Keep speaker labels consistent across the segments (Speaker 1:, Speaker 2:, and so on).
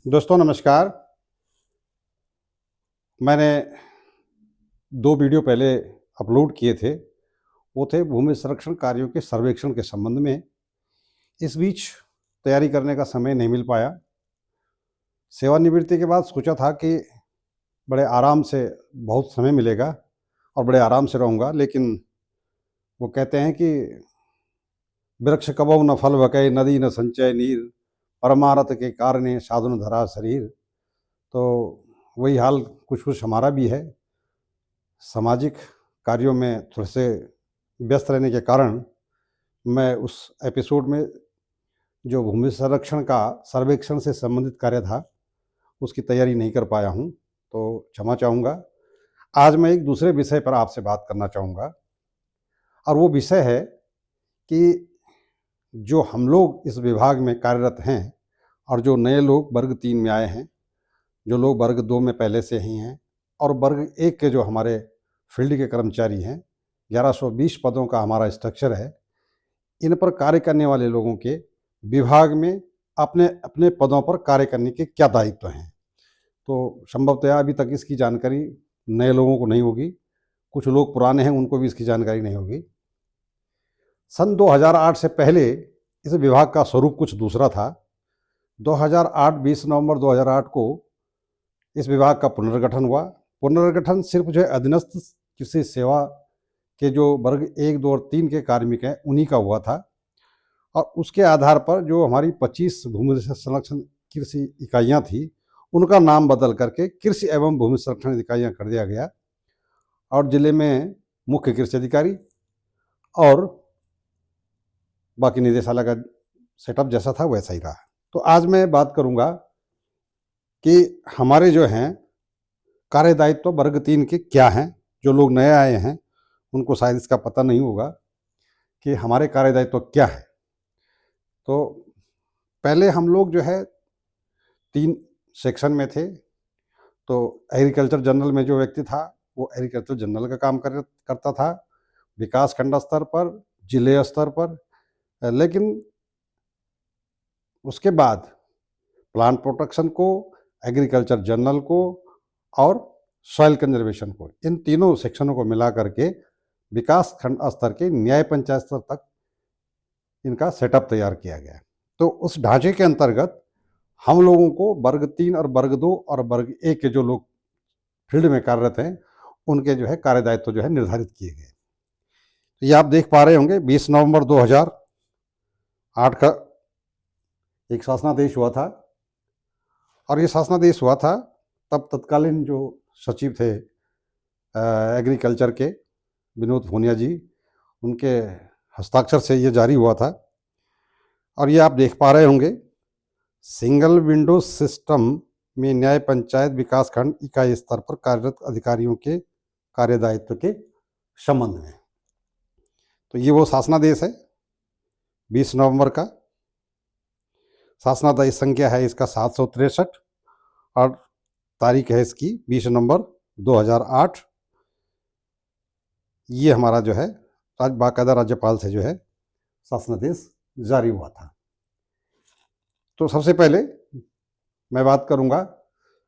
Speaker 1: दोस्तों नमस्कार। मैंने 2 वीडियो पहले अपलोड किए थे। वो थे भूमि संरक्षण कार्यों के सर्वेक्षण के संबंध में। इस बीच तैयारी करने का समय नहीं मिल पाया। सेवानिवृत्ति के बाद सोचा था कि बड़े आराम से बहुत समय मिलेगा और बड़े आराम से रहूँगा, लेकिन वो कहते हैं कि वृक्ष कबहु न फल बकै, नदी न संचय नीर, परमारथ के कारणे साधु न धरा शरीर। तो वही हाल कुछ-कुछ हमारा भी है। सामाजिक कार्यों में थोड़े से व्यस्त रहने के कारण मैं उस एपिसोड में जो भूमि संरक्षण का सर्वेक्षण से संबंधित कार्य था, उसकी तैयारी नहीं कर पाया हूँ, तो क्षमा चाहूँगा। आज मैं एक दूसरे विषय पर आपसे बात करना चाहूँगा और वो विषय है कि जो हम लोग इस विभाग में कार्यरत हैं और जो नए लोग वर्ग 3 में आए हैं, जो लोग वर्ग 2 में पहले से ही हैं और वर्ग 1 के जो हमारे फील्ड के कर्मचारी हैं, 1120 पदों का हमारा स्ट्रक्चर है। इन पर कार्य करने वाले लोगों के विभाग में अपने अपने पदों पर कार्य करने के क्या दायित्व हैं। तो संभवतः अभी तक इसकी जानकारी नए लोगों को नहीं होगी, कुछ लोग पुराने हैं उनको भी इसकी जानकारी नहीं होगी। सन 2008 से पहले इस विभाग का स्वरूप कुछ दूसरा था। 2008 20 नवंबर 2008 को इस विभाग का पुनर्गठन हुआ। पुनर्गठन सिर्फ जो है अधीनस्थ कृषि सेवा के जो वर्ग 1, 2 और 3 के कार्मिक हैं उन्हीं का हुआ था और उसके आधार पर जो हमारी 25 भूमि संरक्षण कृषि इकाइयाँ थी, उनका नाम बदल करके कृषि एवं भूमि संरक्षण इकाइयाँ कर दिया गया और जिले में मुख्य कृषि अधिकारी और बाकी निदेशालय का सेटअप जैसा था वैसा ही रहा। तो आज मैं बात करूँगा कि हमारे जो हैं कार्यदायित्व वर्ग 3 के क्या हैं। जो लोग नए आए हैं उनको शायद इसका पता नहीं होगा कि हमारे कार्यदायित्व क्या है। तो पहले हम लोग जो है 3 सेक्शन में थे। तो एग्रीकल्चर जनरल में जो व्यक्ति था वो एग्रीकल्चर जनरल का काम करता था विकास खंड स्तर पर, जिले स्तर पर। लेकिन उसके बाद प्लांट प्रोटेक्शन को, एग्रीकल्चर जनरल को और सॉइल कंजर्वेशन को, इन तीनों सेक्शनों को मिला करके विकास खंड स्तर के न्याय पंचायत स्तर तक इनका सेटअप तैयार किया गया। तो उस ढांचे के अंतर्गत हम लोगों को वर्ग 3 और वर्ग 2 और वर्ग 1 के जो लोग फील्ड में कार्यरत हैं उनके जो है कार्यदायित्व जो है निर्धारित किए गए। तो ये आप देख पा रहे होंगे 20 नवंबर 2008 का एक शासनादेश हुआ था और ये शासनादेश हुआ था तब तत्कालीन जो सचिव थे एग्रीकल्चर के विनोद भूनिया जी, उनके हस्ताक्षर से ये जारी हुआ था। और ये आप देख पा रहे होंगे सिंगल विंडो सिस्टम में न्याय पंचायत विकास खंड इकाई स्तर पर कार्यरत अधिकारियों के कार्यदायित्व के संबंध में। तो ये वो शासनादेश है 20 नवंबर का। शासनादेश संख्या है इसका 763 और तारीख है इसकी 20 नवंबर 2008। ये हमारा जो है बाकायदा राज्यपाल से जो है शासनादेश जारी हुआ था। तो सबसे पहले मैं बात करूंगा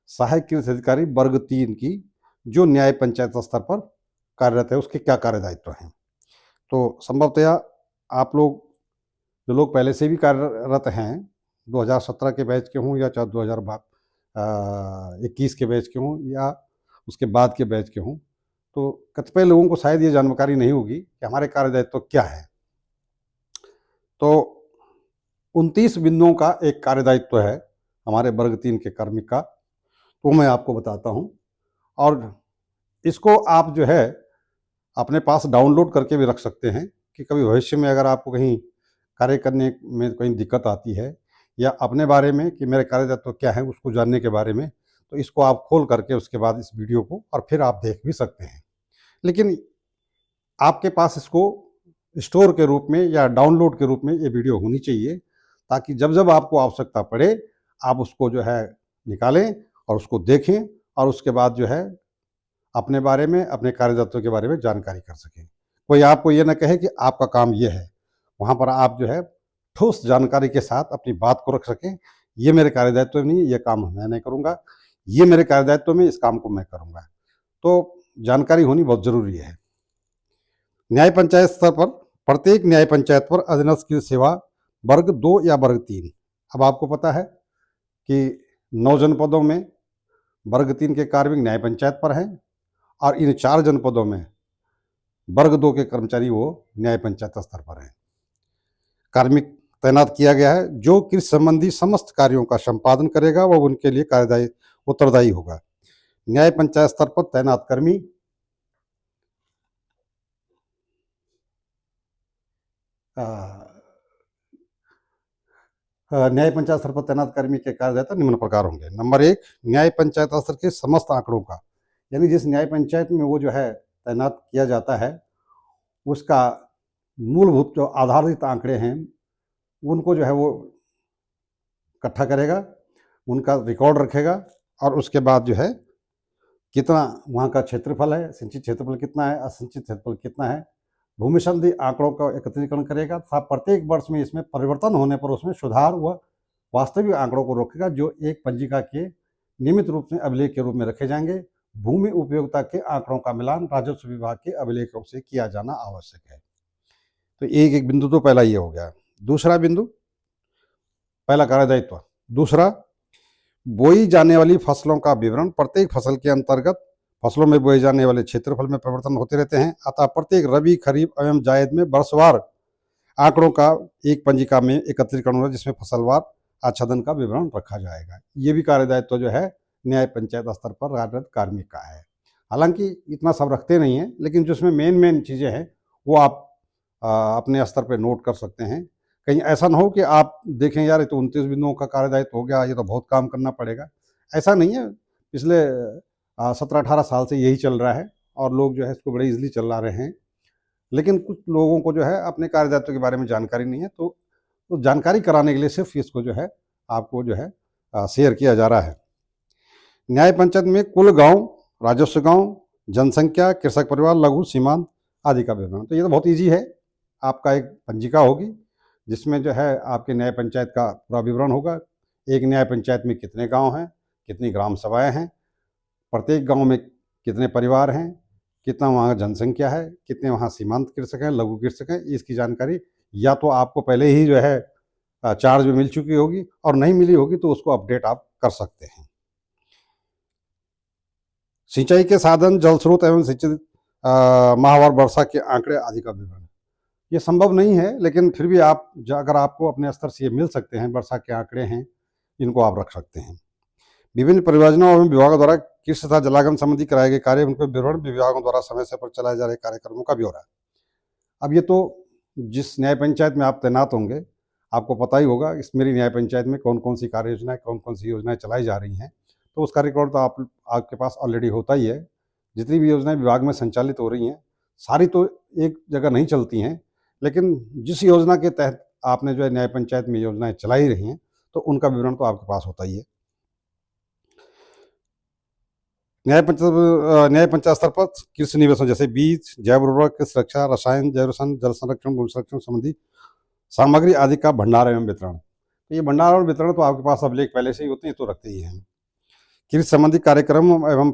Speaker 1: सहायक कृषि अधिकारी वर्ग 3 की जो न्याय पंचायत स्तर पर कार्यरत है उसके क्या कार्यदायित्व हैं। तो संभवतः आप लोग जो लोग पहले से भी कार्यरत हैं 2017 के बैच के हों या चाहे 2021 के बैच के हों या उसके बाद के बैच के हों, तो कतिपय लोगों को शायद ये जानकारी नहीं होगी कि हमारे कार्यदायित्व क्या है। तो 29 बिंदुओं का एक कार्यदायित्व है हमारे वर्ग 3 के कार्मिक का, तो मैं आपको बताता हूँ और इसको आप जो है अपने पास डाउनलोड करके भी रख सकते हैं कि कभी भविष्य में अगर आपको कहीं कार्य करने में कहीं दिक्कत आती है या अपने बारे में कि मेरे कार्यदायित्व क्या है उसको जानने के बारे में, तो इसको आप खोल करके उसके बाद इस वीडियो को और फिर आप देख भी सकते हैं। लेकिन आपके पास इसको स्टोर के रूप में या डाउनलोड के रूप में ये वीडियो होनी चाहिए ताकि जब जब आपको आवश्यकता पड़े आप उसको जो है निकालें और उसको देखें और उसके बाद जो है अपने बारे में, अपने कार्यदायित्व के बारे में जानकारी कर सकें। कोई आपको ये ना कहे कि आपका काम ये है, वहाँ पर आप जो है ठोस जानकारी के साथ अपनी बात को रख सकें, ये मेरे कार्यदायित्व में नहीं, ये काम मैं नहीं करूँगा, ये मेरे कार्यदायित्व में, इस काम को मैं करूँगा। तो जानकारी होनी बहुत ज़रूरी है। न्याय पंचायत स्तर पर प्रत्येक न्याय पंचायत पर अधीनस्थ की सेवा वर्ग 2 या वर्ग 3। अब आपको पता है कि 9 जनपदों में वर्ग 3 के कार्मिक न्याय पंचायत पर हैं और इन 4 जनपदों में वर्ग 2 के कर्मचारी वो न्याय पंचायत स्तर पर हैं। कार्मिक तैनात किया गया है जो कृषि संबंधी समस्त कार्यों का संपादन करेगा, वह उनके लिए कार्यदायी उत्तरदायी होगा। न्याय पंचायत स्तर पर तैनात कर्मी न्याय पंचायत स्तर पर तैनात कर्मी के कार्यदायित्व निम्न प्रकार होंगे। नंबर 1, न्याय पंचायत स्तर के समस्त आंकड़ों का, यानी जिस न्याय पंचायत में वो जो है तैनात किया जाता है उसका मूलभूत जो आधारित आंकड़े हैं उनको जो है वो इकट्ठा करेगा, उनका रिकॉर्ड रखेगा और उसके बाद जो है कितना वहाँ का क्षेत्रफल है, सिंचित क्षेत्रफल कितना है, असिंचित क्षेत्रफल कितना है, भूमि संबंधी आंकड़ों का एकत्रीकरण करेगा तथा प्रत्येक वर्ष में इसमें परिवर्तन होने पर उसमें सुधार व वास्तविक आंकड़ों को रखेगा जो एक पंजिका के नियमित रूप से अभिलेख के रूप में रखे जाएंगे। भूमि उपयोगिता के आंकड़ों का मिलान राजस्व विभाग के अभिलेखों से किया जाना आवश्यक है। तो एक बिंदु तो पहला ये हो गया। दूसरा बिंदु, पहला कार्यदायित्व। दूसरा, बोई जाने वाली फसलों का विवरण। प्रत्येक फसल के अंतर्गत फसलों में बोए जाने वाले क्षेत्रफल में परिवर्तन होते रहते हैं, अतः प्रत्येक रबी, खरीफ एवं जायद में वर्षवार आंकड़ों का एक पंजिका में एकत्रीकरण होगा जिसमें फसलवार आच्छादन का विवरण रखा जाएगा। ये भी कार्यदायित्व जो है न्याय पंचायत स्तर पर कार्यरत कार्मिक का है। हालांकि इतना सब रखते नहीं है, लेकिन जिसमें मेन चीज़ें हैं वो आप अपने स्तर पर नोट कर सकते हैं। कहीं ऐसा ना हो कि आप देखें यार ये तो 29 बिंदुओं का कार्यदायित्व हो गया, ये तो बहुत काम करना पड़ेगा। ऐसा नहीं है, पिछले 17-18 साल से यही चल रहा है और लोग जो है इसको बड़े ईजिली चला रहे हैं। लेकिन कुछ लोगों को जो है अपने कार्यदायित्व के बारे में जानकारी नहीं है, तो जानकारी कराने के लिए सिर्फ इसको जो है आपको जो है शेयर किया जा रहा है। न्याय पंचायत में कुल गांव, राजस्व गांव, जनसंख्या, कृषक परिवार, लघु सीमांत आदि का विवरण। तो ये तो बहुत ईजी है। आपका एक पंजिका होगी जिसमें जो है आपके न्याय पंचायत का पूरा विवरण होगा। एक न्याय पंचायत में कितने गांव हैं, कितनी ग्राम सभाएं हैं, प्रत्येक गांव में कितने परिवार हैं, कितना वहाँ जनसंख्या है, कितने वहाँ सीमांत कृषक हैं, लघु कृषक हैं, इसकी जानकारी या तो आपको पहले ही जो है चार्ज में मिल चुकी होगी और नहीं मिली होगी तो उसको अपडेट आप कर सकते हैं। सिंचाई के साधन, जल स्रोत एवं सिंचित माहवार वर्षा के आंकड़े आदि का विवरण। ये संभव नहीं है, लेकिन फिर भी आप अगर आपको अपने स्तर से ये मिल सकते हैं, वर्षा के आंकड़े हैं, इनको आप रख सकते हैं। विभिन्न परियोजनाओं एवं विभागों द्वारा कृषि तथा जलागम संबंधी कराए गए कार्य, उनके विवरण, विभागों द्वारा समय समय पर चलाए जा रहे कार्यक्रमों का ब्यौरा। अब ये तो जिस न्याय पंचायत में आप तैनात होंगे आपको पता ही होगा इस मेरी न्याय पंचायत में कौन कौन सी कार्य योजनाएं, कौन कौन सी योजनाएं चलाई जा रही हैं, तो उसका रिकॉर्ड तो आपके पास ऑलरेडी होता ही है। जितनी भी योजनाएं विभाग में संचालित हो रही हैं सारी तो एक जगह नहीं चलती हैं, लेकिन जिस योजना के तहत आपने जो है न्याय पंचायत में योजनाएं चलाई रही हैं तो उनका विवरण तो आपके पास होता ही है। न्याय पंचायत स्तर पर कृषि निवेशों जैसे बीज, जैव उर्वरक, कृषि रक्षा, रसायन, जैव रसायन, जल संरक्षण, भूमि संरक्षण संबंधी सामग्री आदि का भंडार एवं वितरण। तो ये भंडार और वितरण तो आपके पास अभिलेख पहले से ही होते हैं, तो रखते ही हैं। कृषि संबंधी कार्यक्रम एवं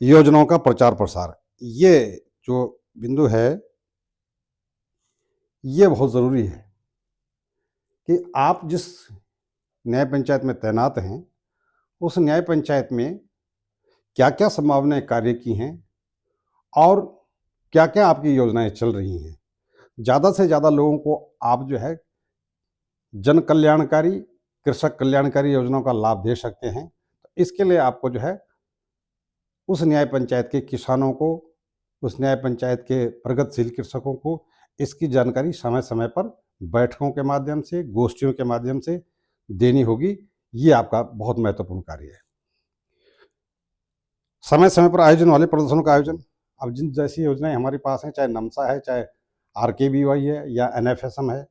Speaker 1: योजनाओं का प्रचार प्रसार, ये जो बिंदु है ये बहुत ज़रूरी है कि आप जिस न्याय पंचायत में तैनात हैं उस न्याय पंचायत में क्या क्या संभावनाएं कार्य की हैं और क्या क्या आपकी योजनाएं चल रही हैं। ज़्यादा से ज़्यादा लोगों को आप जो है जन कल्याणकारी, कृषक कल्याणकारी योजनाओं का लाभ दे सकते हैं। तो इसके लिए आपको जो है उस न्याय पंचायत के किसानों को, उस न्याय पंचायत के प्रगतिशील कृषकों को इसकी जानकारी समय समय पर बैठकों के माध्यम से, गोष्ठियों के माध्यम से देनी होगी। ये आपका बहुत महत्वपूर्ण कार्य है। समय समय पर आयोजन वाले प्रदर्शनों का आयोजन। अब जिन जैसी योजनाएं हमारे पास हैं, चाहे नमसा है, चाहे RKVY है या NFSM है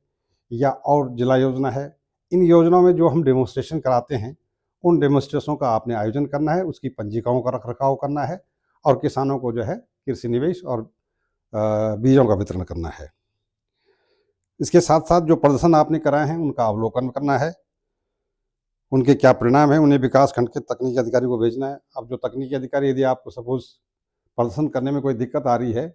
Speaker 1: या और जिला योजना है, इन योजनाओं में जो हम डेमोन्स्ट्रेशन कराते हैं उन डेमोन्स्ट्रेशनों का आपने आयोजन करना है, उसकी पंजिकाओं का रखरखाव करना है और किसानों को जो है कृषि निवेश और बीजों का वितरण करना है। इसके साथ साथ जो प्रदर्शन आपने कराए हैं उनका अवलोकन करना है। उनके क्या परिणाम है, उन्हें विकास खंड के तकनीकी अधिकारी को भेजना है। अब जो तकनीकी अधिकारी, यदि आपको सपोज प्रदर्शन करने में कोई दिक्कत आ रही है,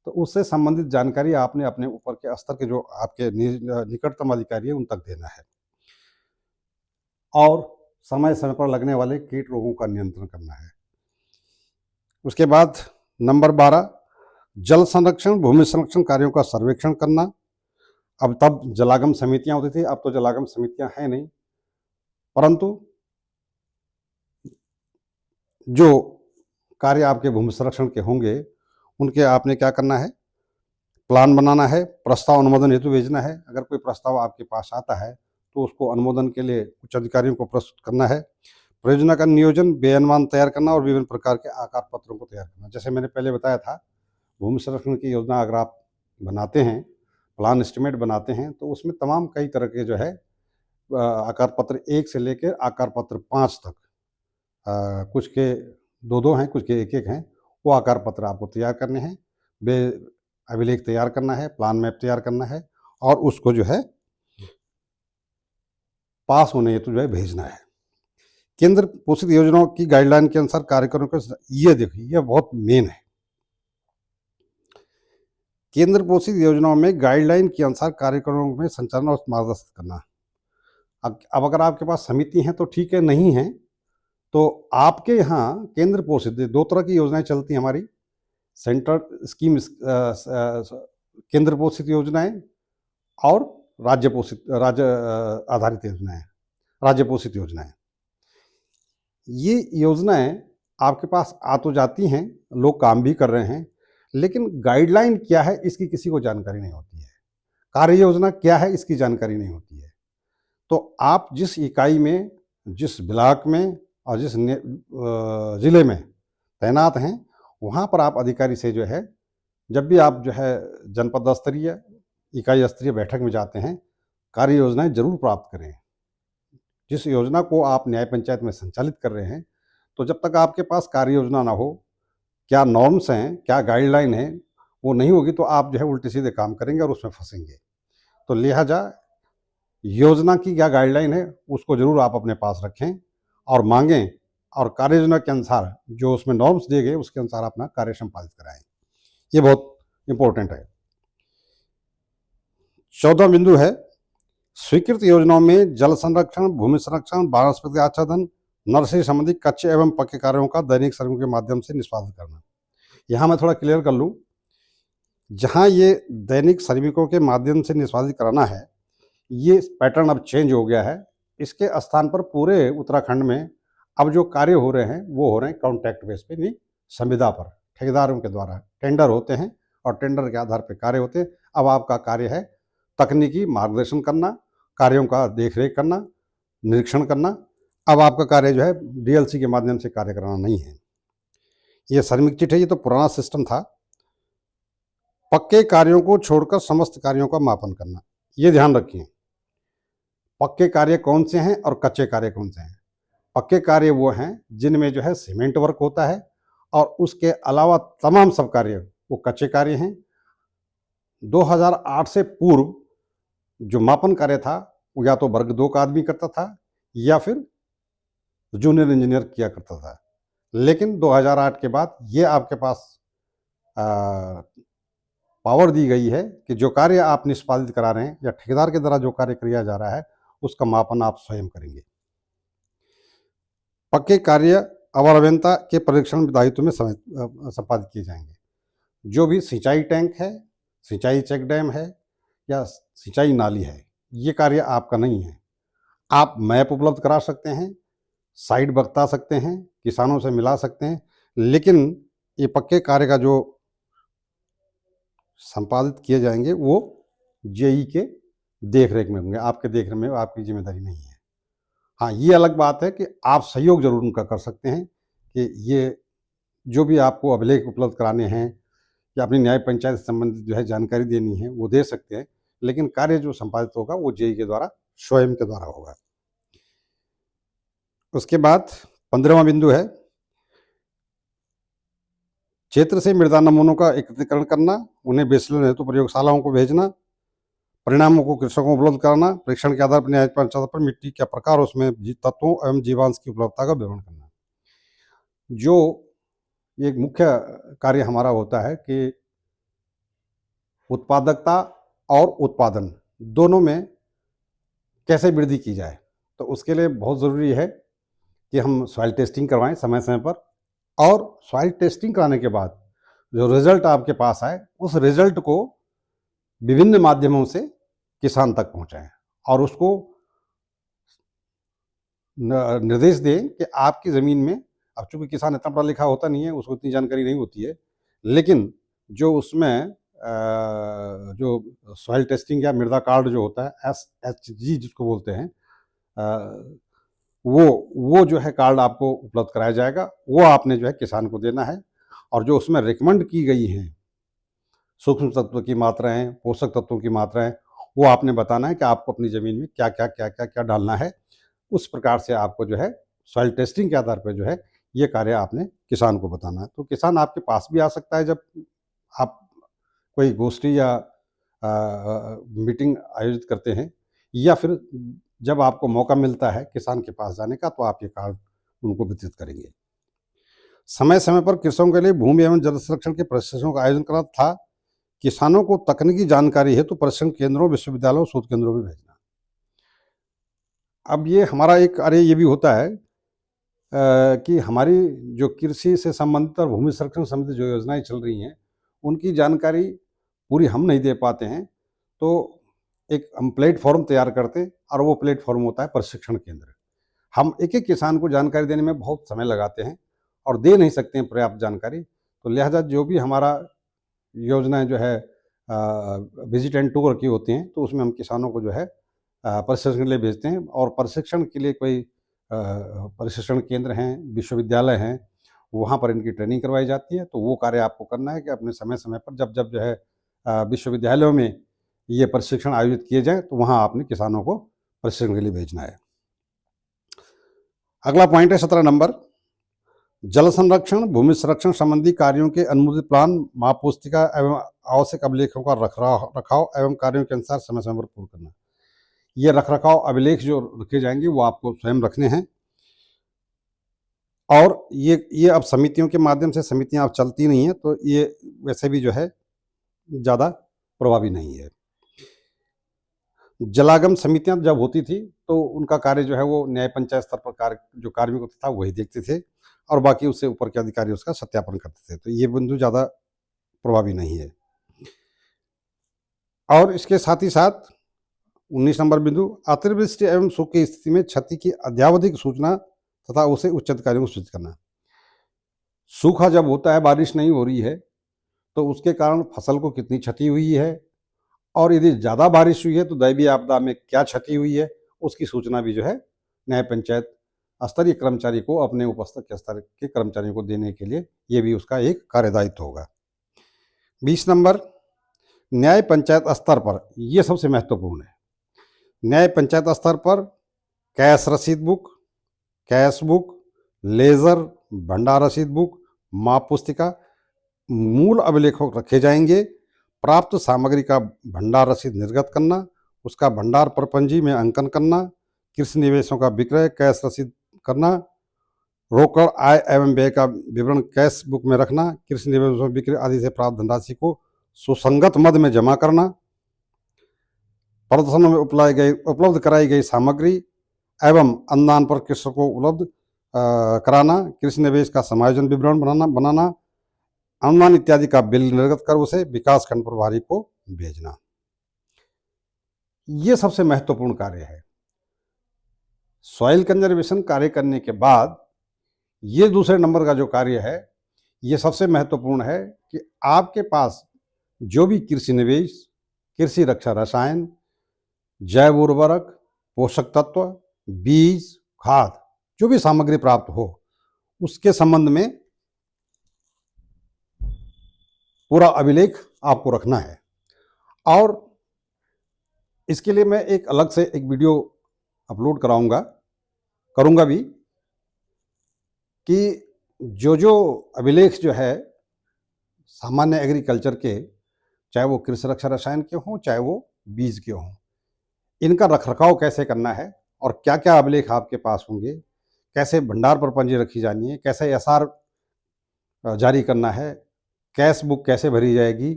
Speaker 1: तो उससे संबंधित जानकारी आपने अपने ऊपर के स्तर के जो आपके निकटतम अधिकारी है उन तक देना है। और समय समय पर लगने वाले कीट रोगों का नियंत्रण करना है। उसके बाद नंबर 12, जल संरक्षण भूमि संरक्षण कार्यों का सर्वेक्षण करना। अब तब जलागम समितियां होती थी, अब तो जलागम समितियां हैं नहीं, परंतु जो कार्य आपके भूमि संरक्षण के होंगे उनके आपने क्या करना है, प्लान बनाना है, प्रस्ताव अनुमोदन हेतु भेजना है। अगर कोई प्रस्ताव आपके पास आता है तो उसको अनुमोदन के लिए उच्च अधिकारियों को प्रस्तुत करना है। परियोजना का नियोजन, व्यय अनुमान तैयार करना और विभिन्न प्रकार के आकार पत्रों को तैयार करना। जैसे मैंने पहले बताया था, भूमि संरक्षण की योजना अगर आप बनाते हैं, प्लान एस्टिमेट बनाते हैं, तो उसमें तमाम कई तरह के जो है आकार पत्र 1 से लेकर आकार पत्र 5 तक, कुछ के 2-2 हैं, कुछ के 1-1 हैं, वो आकार पत्र आपको तैयार करने हैं। वे अभिलेख तैयार करना है, प्लान मैप तैयार करना है और उसको जो है पास होने हेतु जो है भेजना है। केंद्र पोषित योजनाओं की गाइडलाइन के अनुसार कार्यक्रमों को, ये देखिए ये बहुत मेन है। केंद्र पोषित योजनाओं में गाइडलाइन के अनुसार कार्यक्रमों में संचालन और मार्गदर्शन करना। अब अगर आपके पास समिति है तो ठीक है, नहीं है तो आपके यहाँ केंद्र पोषित 2 तरह की योजनाएं चलती हैं हमारी, सेंट्रल स्कीम, केंद्र पोषित योजनाएं और राज्य आधारित योजनाएं, राज्य पोषित योजनाएं। ये योजनाएं आपके पास आ तो जाती हैं, लोग काम भी कर रहे हैं, लेकिन गाइडलाइन क्या है इसकी किसी को जानकारी नहीं होती है। कार्य योजना क्या है इसकी जानकारी नहीं होती है। तो आप जिस इकाई में, जिस ब्लॉक में और जिस जिले में तैनात हैं, वहाँ पर आप अधिकारी से जो है, जब भी आप जो है जनपद स्तरीय, इकाई स्तरीय बैठक में जाते हैं, कार्य योजनाएं जरूर प्राप्त करें। जिस योजना को आप न्याय पंचायत में संचालित कर रहे हैं, तो जब तक आपके पास कार्य योजना ना हो, क्या नॉर्म्स हैं, क्या गाइडलाइन है, वो नहीं होगी तो आप जो है उल्टे सीधे काम करेंगे और उसमें फंसेंगे। तो लिहाजा योजना की क्या गाइडलाइन है उसको जरूर आप अपने पास रखें और मांगें, और कार्य योजना के अनुसार जो उसमें नॉर्म्स दिए गए उसके अनुसार अपना कार्य संपादित कराएं। ये बहुत इंपॉर्टेंट है। 14 बिंदु है, स्वीकृत योजनाओं में जल संरक्षण, भूमि संरक्षण, वनस्पति आच्छादन, नर्सरी संबंधी कच्चे एवं पक्के कार्यों का दैनिक सर्वे के माध्यम से निष्पादन करना। यहाँ मैं थोड़ा क्लियर कर लूँ, जहाँ ये दैनिक श्रमिकों के माध्यम से निष्पादित कराना है, ये पैटर्न अब चेंज हो गया है। इसके स्थान पर पूरे उत्तराखंड में अब जो कार्य हो रहे हैं वो हो रहे हैं कॉन्ट्रैक्ट बेस पे, नहीं संविदा पर, ठेकेदारों के द्वारा टेंडर होते हैं और टेंडर के आधार पर कार्य होते हैं। अब आपका कार्य है तकनीकी मार्गदर्शन करना, कार्यों का देखरेख करना, निरीक्षण करना। अब आपका कार्य जो है डीएलसी के माध्यम से कार्य कराना नहीं है। ये श्रमिक चिट है, ये तो पुराना सिस्टम था। पक्के कार्यों को छोड़कर समस्त कार्यों का मापन करना, ये ध्यान रखिए। पक्के कार्य कौन से हैं और कच्चे कार्य कौन से हैं। पक्के कार्य वो हैं जिनमें जो है सीमेंट वर्क होता है, और उसके अलावा तमाम सब कार्य वो कच्चे कार्य हैं। 2008 से पूर्व जो मापन कार्य था वो या तो वर्ग 2 का आदमी करता था या फिर जूनियर इंजीनियर किया करता था। लेकिन 2008 के बाद ये आपके पास पावर दी गई है कि जो कार्य आप निष्पादित करा रहे हैं या ठेकेदार के द्वारा जो कार्य किया जा रहा है उसका मापन आप स्वयं करेंगे। पक्के कार्य अवर अभियंता के परीक्षण दायित्व में संपादित किए जाएंगे। जो भी सिंचाई टैंक है, सिंचाई चेक डैम है या सिंचाई नाली है, ये कार्य आपका नहीं है। आप मैप उपलब्ध करा सकते हैं, साइट बता सकते हैं, किसानों से मिला सकते हैं, लेकिन ये पक्के कार्य का जो संपादित किए जाएंगे वो जेई के देखरेख में होंगे, आपके देखरेख में आपकी जिम्मेदारी नहीं है। हाँ, ये अलग बात है कि आप सहयोग जरूर उनका कर सकते हैं कि ये जो भी आपको अभिलेख उपलब्ध कराने हैं या अपनी न्याय पंचायत से संबंधित जो है जानकारी देनी है वो दे सकते हैं, लेकिन कार्य जो संपादित होगा वो जेई के द्वारा, स्वयं के द्वारा होगा। उसके बाद 15वां बिंदु है, क्षेत्र से मृदा नमूनों का एकत्रीकरण करना, उन्हें विश्लेषण हेतु प्रयोगशालाओं को भेजना, परिणामों को कृषकों को उपलब्ध कराना, परीक्षण के आधार पर न्याय पंचायत पर मिट्टी के प्रकार उसमें तत्वों एवं जीवांश की उपलब्धता का विवरण करना। जो एक मुख्य कार्य हमारा होता है कि उत्पादकता और उत्पादन दोनों में कैसे वृद्धि की जाए, तो उसके लिए बहुत ज़रूरी है कि हम सॉइल टेस्टिंग करवाएं समय समय पर, और सॉइल टेस्टिंग कराने के बाद जो रिजल्ट आपके पास आए उस रिजल्ट को विभिन्न माध्यमों से किसान तक पहुंचाएं और उसको निर्देश दें कि आपकी ज़मीन में, अब चूंकि किसान इतना पढ़ा लिखा होता नहीं है, उसको इतनी जानकारी नहीं होती है, लेकिन जो उसमें जो सॉइल टेस्टिंग या मृदा कार्ड जो होता है SHG जिसको बोलते हैं, वो जो है कार्ड आपको उपलब्ध कराया जाएगा, वो आपने जो है किसान को देना है। और जो उसमें रिकमेंड की गई हैं सूक्ष्म तत्व की मात्राएं, पोषक तत्वों की मात्राएं, वो आपने बताना है कि आपको अपनी ज़मीन में क्या क्या क्या क्या क्या डालना है। उस प्रकार से आपको जो है सॉइल टेस्टिंग के आधार पर जो है ये कार्य आपने किसान को बताना है। तो किसान आपके पास भी आ सकता है जब आप कोई गोष्ठी या मीटिंग आयोजित करते हैं, या फिर जब आपको मौका मिलता है किसान के पास जाने का, तो आप ये कार्ड उनको वितरित करेंगे। समय समय पर किसानों के लिए भूमि एवं जल संरक्षण के प्रशिक्षणों का आयोजन करा था। किसानों को तकनीकी जानकारी हेतु प्रशिक्षण केंद्रों, विश्वविद्यालयों, शोध केंद्रों में भेजना। अब ये हमारा एक कार्य ये भी होता है कि हमारी जो कृषि से संबंधित और भूमि संरक्षण संबंधित जो योजनाएं चल रही हैं, उनकी जानकारी पूरी हम नहीं दे पाते हैं, तो एक हम प्लेटफॉर्म तैयार करते हैं और वो प्लेटफॉर्म होता है प्रशिक्षण केंद्र। हम एक एक किसान को जानकारी देने में बहुत समय लगाते हैं और दे नहीं सकते हैं पर्याप्त जानकारी, तो लिहाजा जो भी हमारा योजनाएं जो है विजिट एंड टूर की होती हैं, तो उसमें हम किसानों को जो है प्रशिक्षण के लिए भेजते हैं, और प्रशिक्षण के लिए कोई प्रशिक्षण केंद्र हैं, विश्वविद्यालय हैं, वहाँ पर इनकी ट्रेनिंग करवाई जाती है। तो वो कार्य आपको करना है कि अपने समय समय पर जब जब जो है विश्वविद्यालयों में ये प्रशिक्षण आयोजित किए जाएँ, तो वहाँ आपने किसानों को प्रशिक्षण के लिए भेजना है। अगला पॉइंट है 17 नंबर, जल संरक्षण, भूमि संरक्षण संबंधी कार्यों के अनुमोदित प्लान, माप पुस्तिका एवं आवश्यक अभिलेखों का रखाव एवं कार्यों के अनुसार समय समय पर पूर्ण करना। ये रखरखाव अभिलेख जो रखे जाएंगे वो आपको स्वयं रखने हैं, और ये अब समितियों के माध्यम से, समितियां अब चलती नहीं हैं, तो ये वैसे भी जो है ज़्यादा प्रभावी नहीं है। जलागम समितियां जब होती थी तो उनका कार्य जो है वो न्याय पंचायत स्तर पर कार्य, जो कार्मिक था वही देखते थे, और बाकी उससे ऊपर के अधिकारी उसका सत्यापन करते थे, तो ये बिंदु ज़्यादा प्रभावी नहीं है। और इसके साथ ही साथ 19 नंबर बिंदु, अतिवृष्टि एवं सूखे की स्थिति में क्षति की अद्यावधिक सूचना तथा उसे उच्च अधिकारियों को सूचित करना। सूखा जब होता है, बारिश नहीं हो रही है, तो उसके कारण फसल को कितनी क्षति हुई है, और यदि ज़्यादा बारिश हुई है तो दैवीय आपदा में क्या क्षति हुई है, उसकी सूचना भी जो है न्याय पंचायत स्तरीय कर्मचारी को, अपने उपस्तर के स्तर के कर्मचारियों को देने के लिए ये भी उसका एक कार्यदायित्व होगा। 20 नंबर, न्याय पंचायत स्तर पर, यह सबसे महत्वपूर्ण है, न्याय पंचायत स्तर पर कैश रसीद बुक, कैश बुक, लेजर, भंडार रसीद बुक, माप पुस्तिका, मूल अभिलेखों रखे जाएंगे। प्राप्त सामग्री का भंडार रसीद निर्गत करना, उसका भंडार प्रपंजी में अंकन करना, कृषि निवेशों का विक्रय कैश रसीद करना, रोकड़ आय एवं व्यय का विवरण कैश बुक में रखना, कृषि निवेशों विक्रय आदि से प्राप्त धनराशि को सुसंगत मद में जमा करना, प्रदर्शन में उपलब्ध कराई गई सामग्री एवं अनुदान पर कृषकों को उपलब्ध कराना, कृषि निवेश का समायोजन विवरण बनाना, अनुदान इत्यादि का बिल निर्गत कर उसे विकास खंड प्रभारी को भेजना। ये सबसे महत्वपूर्ण कार्य है। सॉइल कंजर्वेशन कार्य करने के बाद ये दूसरे नंबर का जो कार्य है, ये सबसे महत्वपूर्ण है कि आपके पास जो भी कृषि निवेश, कृषि रक्षा रसायन, जैव उर्वरक, पोषक तत्व, बीज, खाद, जो भी सामग्री प्राप्त हो, उसके संबंध में पूरा अभिलेख आपको रखना है। और इसके लिए मैं एक अलग से एक वीडियो अपलोड करूंगा भी, कि जो अभिलेख जो है सामान्य एग्रीकल्चर के, चाहे वो कृषि रक्षा रसायन के हों, चाहे वो बीज के हों, इनका रखरखाव कैसे करना है और क्या क्या अभिलेख आपके पास होंगे, कैसे भंडार पर पंजी रखी जानी है, कैसे एसआर जारी करना है, कैश बुक कैसे भरी जाएगी,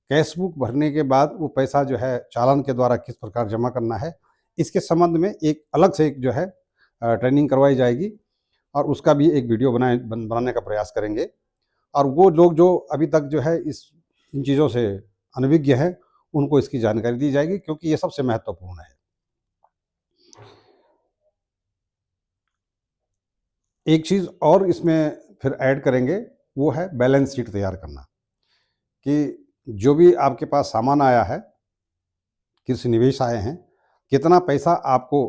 Speaker 1: कैश बुक भरने के बाद वो पैसा जो है चालान के द्वारा किस प्रकार जमा करना है, इसके संबंध में एक अलग से एक जो है ट्रेनिंग करवाई जाएगी और उसका भी एक वीडियो बनाने का प्रयास करेंगे। और वो लोग जो अभी तक जो है इन चीज़ों से अनभिज्ञ हैं, उनको इसकी जानकारी दी जाएगी, क्योंकि ये सबसे महत्वपूर्ण है। एक चीज़ और इसमें फिर ऐड करेंगे, वो है बैलेंस शीट तैयार करना, कि जो भी आपके पास सामान आया है, कृषि निवेश आए हैं, कितना पैसा आपको,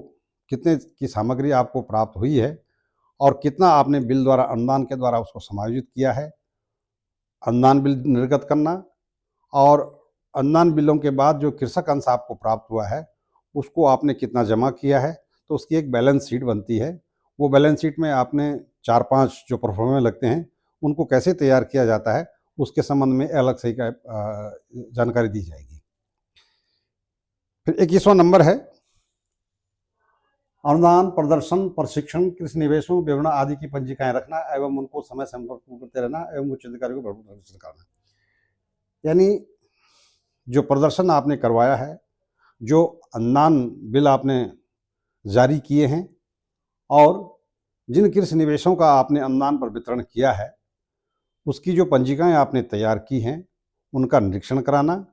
Speaker 1: कितने की सामग्री आपको प्राप्त हुई है और कितना आपने बिल द्वारा, अनुदान के द्वारा उसको समायोजित किया है, अनुदान बिल निर्गत करना, और अनुदान बिलों के बाद जो कृषक अंश आपको प्राप्त हुआ है, उसको आपने कितना जमा किया है, तो उसकी एक बैलेंस शीट बनती है। वो बैलेंस शीट में आपने 4-5 जो परफॉर्मे लगते हैं, उनको कैसे तैयार किया जाता है, उसके संबंध में अलग से जानकारी दी जाएगी। फिर 21वां नंबर है अनुदान, प्रदर्शन, प्रशिक्षण, कृषि निवेशों, विवरण आदि की पंजिकाएं रखना एवं उनको समय समय पर पूर्ण करते रहना एवं उच्च अधिकारियों को प्रदर्शन करना। यानी जो प्रदर्शन आपने करवाया है, जो अनुदान बिल आपने जारी किए हैं और जिन कृषि निवेशों का आपने अनुदान पर वितरण किया है, उसकी जो पंजिकाएं आपने तैयार की हैं, उनका निरीक्षण कराना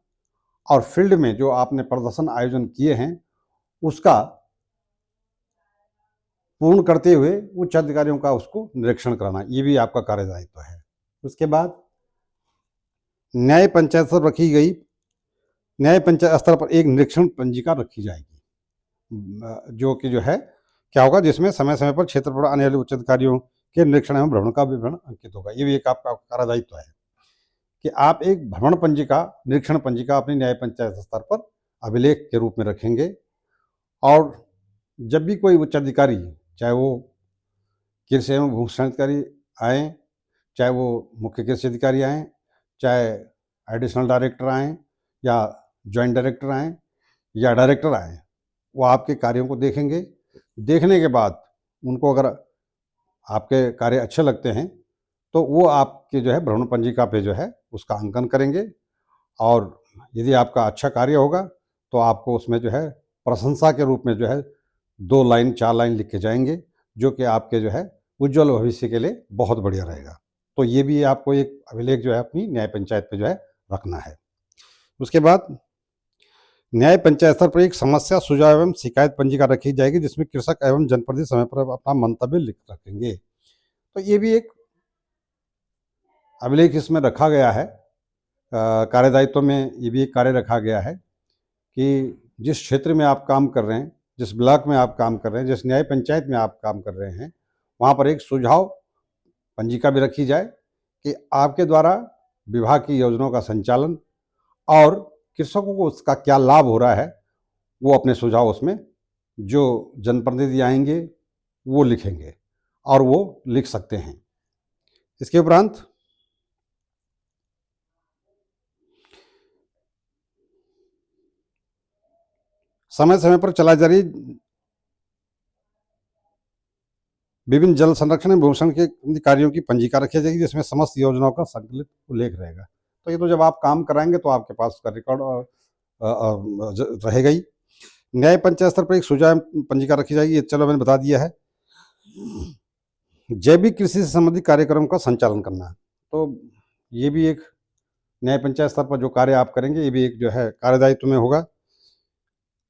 Speaker 1: और फील्ड में जो आपने प्रदर्शन आयोजन किए हैं, उसका पूर्ण करते हुए उच्च अधिकारियों का उसको निरीक्षण कराना, ये भी आपका कार्यदायित्व है। उसके बाद न्याय पंचायत स्तर रखी गई, न्याय पंचायत स्तर पर एक निरीक्षण पंजिका रखी जाएगी, जो कि जो है क्या होगा, जिसमें समय समय पर क्षेत्र पर आने वाले उच्च अधिकारियों के निरीक्षण एवं भ्रमण का विवरण अंकित होगा। ये भी एक आपका कार्यदायित्व है कि आप एक भ्रमण पंजिका, निरीक्षण पंजिका अपनी न्याय पंचायत स्तर पर अभिलेख के रूप में रखेंगे। और जब भी कोई उच्च अधिकारी, चाहे वो कृषि एवं भूषण अधिकारी आए, चाहे वो मुख्य कृषि अधिकारी आएँ, चाहे एडिशनल डायरेक्टर आएँ या जॉइंट डायरेक्टर आएँ या डायरेक्टर आएँ, वो आपके कार्यों को देखेंगे। देखने के बाद उनको अगर आपके कार्य अच्छे लगते हैं, तो वो आपके जो है भ्रमण पंजिका पे जो है उसका अंकन करेंगे और यदि आपका अच्छा कार्य होगा, तो आपको उसमें जो है प्रशंसा के रूप में जो है 2 लाइन, 4 लाइन लिख के जाएँगे, जो कि आपके जो है उज्ज्वल भविष्य के लिए बहुत बढ़िया रहेगा। तो ये भी आपको एक अभिलेख जो है अपनी न्याय पंचायत पे जो है रखना है। उसके बाद न्याय पंचायत स्तर पर एक समस्या, सुझाव एवं शिकायत पंजिका रखी जाएगी, जिसमें कृषक एवं जनप्रतिनिधि समय पर अपना मंतव्य लिख रखेंगे। तो ये भी एक अभिलेख इसमें रखा गया है। कार्यदायित्व में ये भी एक कार्य रखा गया है कि जिस क्षेत्र में आप काम कर रहे हैं, जिस ब्लॉक में आप काम कर रहे हैं, जिस न्याय पंचायत में आप काम कर रहे हैं, वहाँ पर एक सुझाव पंजिका भी रखी जाए कि आपके द्वारा विभाग की योजनाओं का संचालन और कृषकों को उसका क्या लाभ हो रहा है, वो अपने सुझाव उसमें जो जनप्रतिनिधि आएंगे वो लिखेंगे और वो लिख सकते हैं। इसके उपरांत समय समय पर चलाई जा रही विभिन्न जल संरक्षण एवं भूषण के कार्यों की पंजिका रखी जाएगी, जिसमें समस्त योजनाओं का संकलित उल्लेख रहेगा। तो ये तो जब आप काम कराएंगे तो आपके पास उसका रिकॉर्ड रहेगा ही। न्याय पंचायत स्तर पर एक सुझाव पंजिका रखी जाएगी, ये चलो मैंने बता दिया है। जैविक कृषि से संबंधित कार्यक्रम का संचालन करना, तो ये भी एक न्याय पंचायत स्तर पर जो कार्य आप करेंगे, ये भी एक जो है कार्यदायित्व में होगा।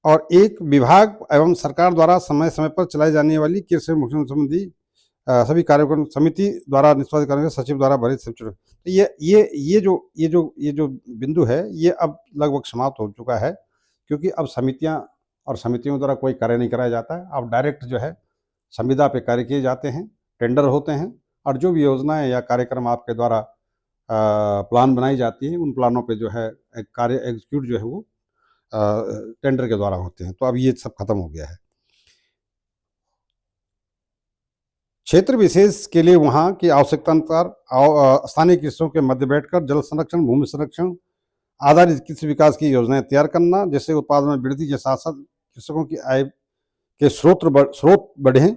Speaker 1: और एक विभाग एवं सरकार द्वारा समय समय पर चलाई जाने वाली कृषि संबंधी सभी कार्यक्रम समिति द्वारा निष्पादित करेंगे, सचिव द्वारा भरित सचिव। तो ये जो बिंदु है, ये अब लगभग समाप्त हो चुका है, क्योंकि अब समितियां और समितियों द्वारा कोई कार्य नहीं कराया जाता है। अब डायरेक्ट जो है संविदा पे कार्य किए जाते हैं, टेंडर होते हैं और जो भी योजनाएं या कार्यक्रम आपके द्वारा प्लान बनाई जाती हैं, उन प्लानों पे जो है कार्य एग्जीक्यूट जो है वो टेंडर के द्वारा होते हैं। तो अब ये सब खत्म हो गया है। क्षेत्र विशेष के लिए वहाँ की आवश्यकता अनुसार स्थानीय कृषकों के मध्य बैठकर जल संरक्षण, भूमि संरक्षण, आधारित कृषि विकास की योजनाएं तैयार करना, जिससे उत्पादन में वृद्धि के साथ साथ कृषकों की आय के स्रोत बढ़े,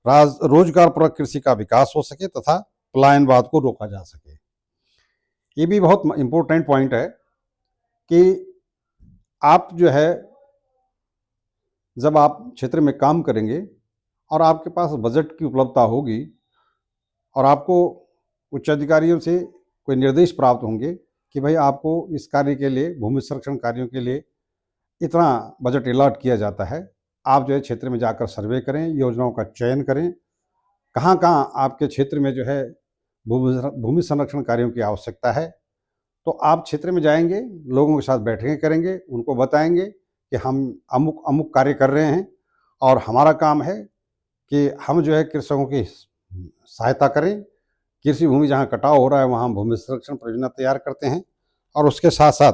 Speaker 1: रोजगारपरक कृषि का विकास हो सके तथा पलायनवाद को रोका जा सके। ये भी बहुत इंपॉर्टेंट पॉइंट है कि आप जो है जब आप क्षेत्र में काम करेंगे और आपके पास बजट की उपलब्धता होगी और आपको उच्च अधिकारियों से कोई निर्देश प्राप्त होंगे कि भाई आपको इस कार्य के लिए, भूमि संरक्षण कार्यों के लिए इतना बजट अलॉट किया जाता है, आप जो है क्षेत्र में जाकर सर्वे करें, योजनाओं का चयन करें, कहाँ कहाँ आपके क्षेत्र में जो है भूमि संरक्षण कार्यों की आवश्यकता है। तो आप क्षेत्र में जाएंगे, लोगों के साथ बैठकें करेंगे, उनको बताएंगे कि हम अमुक अमुक कार्य कर रहे हैं और हमारा काम है कि हम जो है कृषकों की सहायता करें। कृषि भूमि जहाँ कटाव हो रहा है वहाँ भूमि संरक्षण परियोजना तैयार करते हैं और उसके साथ साथ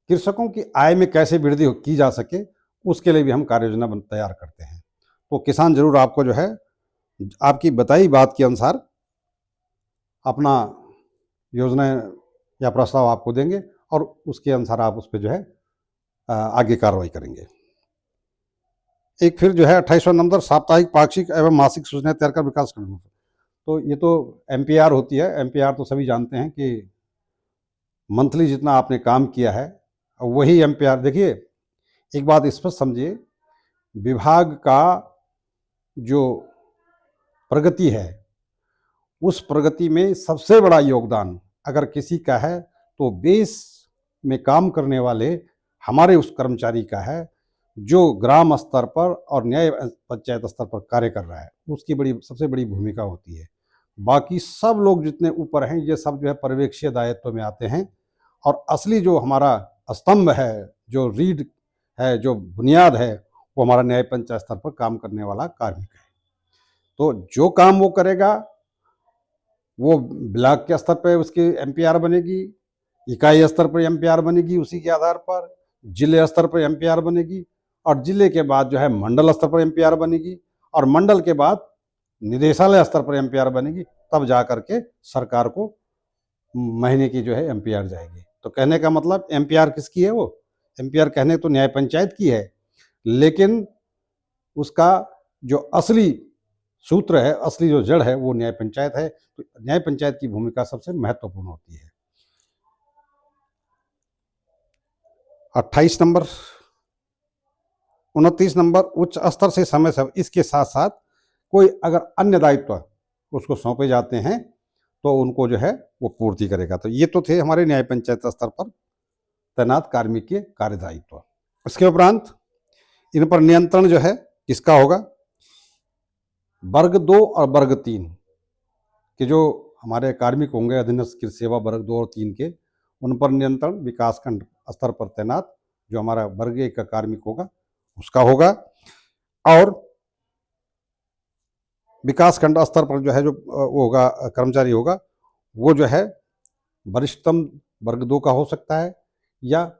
Speaker 1: कृषकों की आय में कैसे वृद्धि की जा सके उसके लिए भी हम कार्य योजना तैयार करते हैं। तो किसान जरूर आपको जो है आपकी बताई बात के अनुसार अपना योजनाएं या प्रस्ताव आपको देंगे और उसके अनुसार आप उस पर जो है आगे कार्रवाई करेंगे। एक फिर जो है 28वां नंबर साप्ताहिक, पाक्षिक एवं मासिक सूचनाएं तैयार कर विकास करना। तो ये तो MPR होती है। MPR तो सभी जानते हैं कि मंथली जितना आपने काम किया है वही MPR। देखिए एक बात स्पष्ट समझिए, विभाग का जो प्रगति है उस प्रगति में सबसे बड़ा योगदान अगर किसी का है तो बेस में काम करने वाले हमारे उस कर्मचारी का है जो ग्राम स्तर पर और न्याय पंचायत स्तर पर कार्य कर रहा है, उसकी सबसे बड़ी भूमिका होती है। बाकी सब लोग जितने ऊपर हैं ये सब जो है पर्यवेक्षीय दायित्व में आते हैं और असली जो हमारा स्तंभ है, जो रीढ़ है, जो बुनियाद है, वो हमारा न्याय पंचायत स्तर पर काम करने वाला कार्मिक है। तो जो काम वो करेगा वो ब्लॉक के स्तर पर उसकी MPR बनेगी, इकाई स्तर पर MPR बनेगी, उसी के आधार पर जिले स्तर पर MPR बनेगी और जिले के बाद जो है मंडल स्तर पर MPR बनेगी और मंडल के बाद निदेशालय स्तर पर MPR बनेगी, तब जा करके सरकार को महीने की जो है MPR जाएगी। तो कहने का मतलब MPR किसकी है? वो MPR कहने तो न्याय पंचायत की है, लेकिन उसका जो असली सूत्र है, असली जो जड़ है वो न्याय पंचायत है। तो न्याय पंचायत की भूमिका सबसे महत्वपूर्ण होती है। 28 नंबर, 29 नंबर उच्च स्तर से समय से इसके साथ साथ कोई अगर अन्य दायित्व उसको सौंपे जाते हैं तो उनको जो है वो पूर्ति करेगा। तो ये तो थे हमारे न्याय पंचायत स्तर पर तैनात कार्मिक के कार्यदायित्व। इसके उपरांत इन पर नियंत्रण जो है किसका होगा? वर्ग 2 और वर्ग 3 के जो हमारे कार्मिक होंगे अधीनस्थ कृषि सेवा वर्ग 2 और 3 के, उन पर नियंत्रण विकासखंड स्तर पर तैनात जो हमारा वर्ग 1 का कार्मिक होगा उसका होगा और विकासखंड स्तर पर जो है जो वो होगा कर्मचारी होगा वो जो है वरिष्ठतम वर्ग 2 का हो सकता है या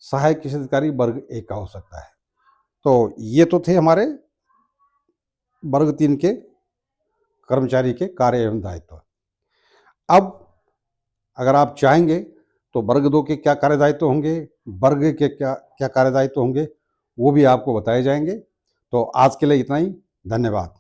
Speaker 1: सहायक कृषि अधिकारी वर्ग 1 का हो सकता है। तो ये तो थे हमारे वर्ग 3 के कर्मचारी के कार्य एवं दायित्व। अब अगर आप चाहेंगे तो वर्ग 2 के क्या कार्यदायित्व होंगे, वर्ग के क्या क्या कार्यदायित्व होंगे, वो भी आपको बताए जाएंगे। तो आज के लिए इतना ही। धन्यवाद।